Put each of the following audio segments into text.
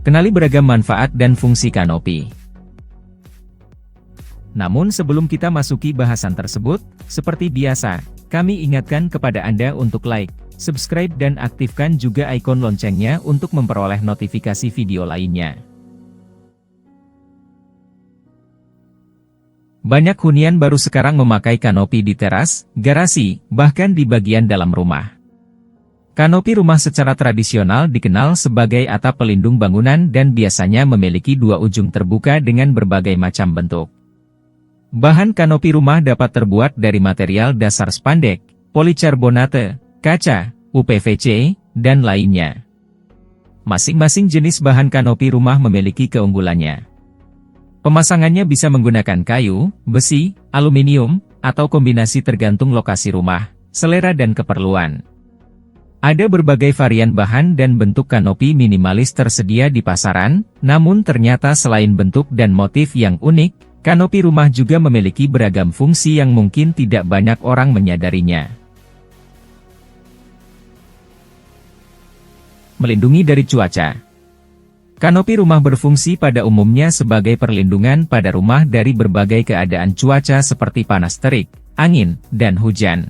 Kenali beragam manfaat dan fungsi kanopi. Namun sebelum kita masuki bahasan tersebut, seperti biasa, kami ingatkan kepada Anda untuk like, subscribe dan aktifkan juga ikon loncengnya untuk memperoleh notifikasi video lainnya. Banyak hunian baru sekarang memakai kanopi di teras, garasi, bahkan di bagian dalam rumah. Kanopi rumah secara tradisional dikenal sebagai atap pelindung bangunan dan biasanya memiliki dua ujung terbuka dengan berbagai macam bentuk. Bahan kanopi rumah dapat terbuat dari material dasar spandek, polikarbonate, kaca, UPVC, dan lainnya. Masing-masing jenis bahan kanopi rumah memiliki keunggulannya. Pemasangannya bisa menggunakan kayu, besi, aluminium, atau kombinasi tergantung lokasi rumah, selera dan keperluan. Ada berbagai varian bahan dan bentuk kanopi minimalis tersedia di pasaran, namun ternyata selain bentuk dan motif yang unik, kanopi rumah juga memiliki beragam fungsi yang mungkin tidak banyak orang menyadarinya. Melindungi dari cuaca. Kanopi rumah berfungsi pada umumnya sebagai perlindungan pada rumah dari berbagai keadaan cuaca seperti panas terik, angin, dan hujan.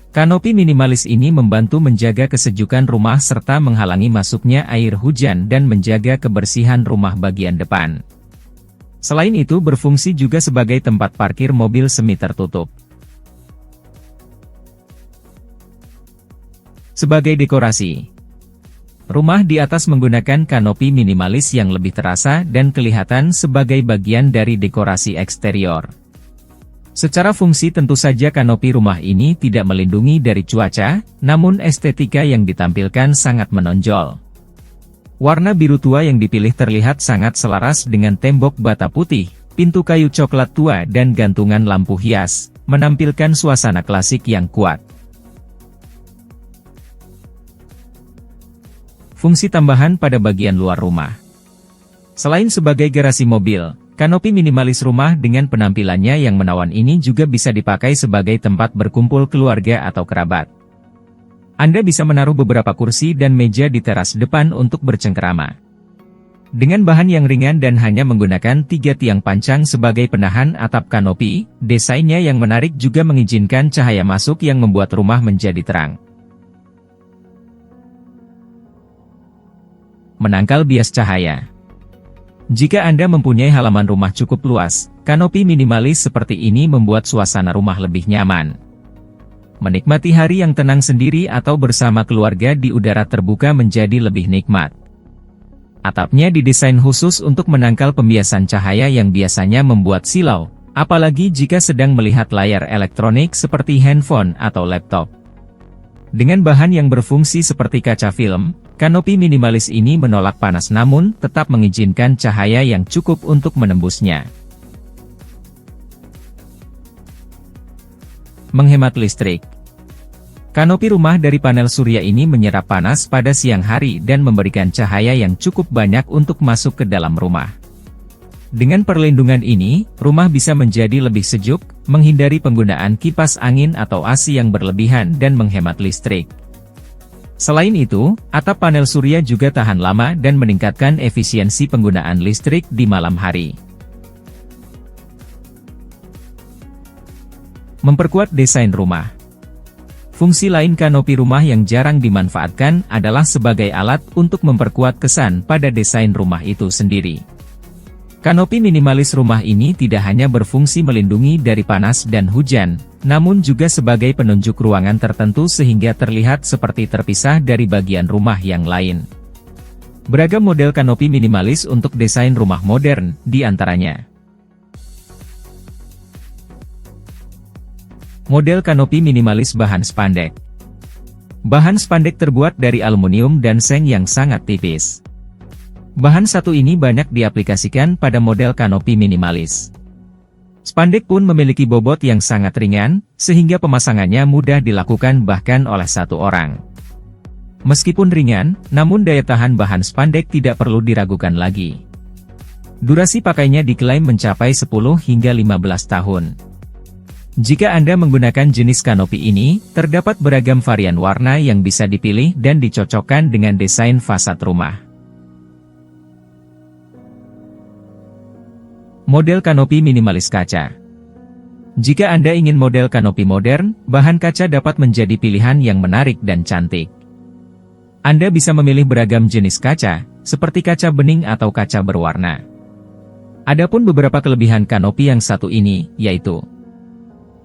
Kanopi minimalis ini membantu menjaga kesejukan rumah serta menghalangi masuknya air hujan dan menjaga kebersihan rumah bagian depan. Selain itu berfungsi juga sebagai tempat parkir mobil semi tertutup. Sebagai dekorasi, rumah di atas menggunakan kanopi minimalis yang lebih terasa dan kelihatan sebagai bagian dari dekorasi eksterior. Secara fungsi tentu saja kanopi rumah ini tidak melindungi dari cuaca, namun estetika yang ditampilkan sangat menonjol. Warna biru tua yang dipilih terlihat sangat selaras dengan tembok bata putih, pintu kayu coklat tua dan gantungan lampu hias, menampilkan suasana klasik yang kuat. Fungsi tambahan pada bagian luar rumah. Selain sebagai garasi mobil, kanopi minimalis rumah dengan penampilannya yang menawan ini juga bisa dipakai sebagai tempat berkumpul keluarga atau kerabat. Anda bisa menaruh beberapa kursi dan meja di teras depan untuk bercengkerama. Dengan bahan yang ringan dan hanya menggunakan 3 tiang pancang sebagai penahan atap kanopi, desainnya yang menarik juga mengizinkan cahaya masuk yang membuat rumah menjadi terang. Menangkal bias cahaya. Jika Anda mempunyai halaman rumah cukup luas, kanopi minimalis seperti ini membuat suasana rumah lebih nyaman. Menikmati hari yang tenang sendiri atau bersama keluarga di udara terbuka menjadi lebih nikmat. Atapnya didesain khusus untuk menangkal pembiasan cahaya yang biasanya membuat silau, apalagi jika sedang melihat layar elektronik seperti handphone atau laptop. Dengan bahan yang berfungsi seperti kaca film, kanopi minimalis ini menolak panas namun tetap mengizinkan cahaya yang cukup untuk menembusnya. Menghemat listrik. Kanopi rumah dari panel surya ini menyerap panas pada siang hari dan memberikan cahaya yang cukup banyak untuk masuk ke dalam rumah. Dengan perlindungan ini, rumah bisa menjadi lebih sejuk, menghindari penggunaan kipas angin atau AC yang berlebihan dan menghemat listrik. Selain itu, atap panel surya juga tahan lama dan meningkatkan efisiensi penggunaan listrik di malam hari. Memperkuat desain rumah. Fungsi lain kanopi rumah yang jarang dimanfaatkan adalah sebagai alat untuk memperkuat kesan pada desain rumah itu sendiri. Kanopi minimalis rumah ini tidak hanya berfungsi melindungi dari panas dan hujan, namun juga sebagai penunjuk ruangan tertentu sehingga terlihat seperti terpisah dari bagian rumah yang lain. Beragam model kanopi minimalis untuk desain rumah modern, di antaranya. Model kanopi minimalis bahan spandek. Bahan spandek terbuat dari aluminium dan seng yang sangat tipis. Bahan satu ini banyak diaplikasikan pada model kanopi minimalis. Spandek pun memiliki bobot yang sangat ringan, sehingga pemasangannya mudah dilakukan bahkan oleh satu orang. Meskipun ringan, namun daya tahan bahan spandek tidak perlu diragukan lagi. Durasi pakainya diklaim mencapai 10 hingga 15 tahun. Jika Anda menggunakan jenis kanopi ini, terdapat beragam varian warna yang bisa dipilih dan dicocokkan dengan desain fasad rumah. Model kanopi minimalis kaca. Jika Anda ingin model kanopi modern, bahan kaca dapat menjadi pilihan yang menarik dan cantik. Anda bisa memilih beragam jenis kaca, seperti kaca bening atau kaca berwarna. Adapun beberapa kelebihan kanopi yang satu ini, yaitu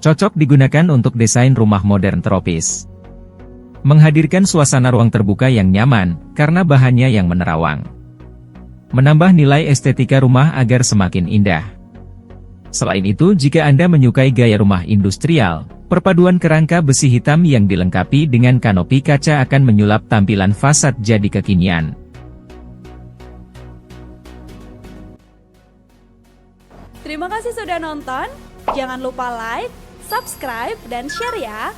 cocok digunakan untuk desain rumah modern tropis. Menghadirkan suasana ruang terbuka yang nyaman, karena bahannya yang menerawang. Menambah nilai estetika rumah agar semakin indah. Selain itu, jika Anda menyukai gaya rumah industrial, perpaduan kerangka besi hitam yang dilengkapi dengan kanopi kaca akan menyulap tampilan fasad jadi kekinian. Terima kasih sudah nonton. Jangan lupa like, subscribe, dan share ya.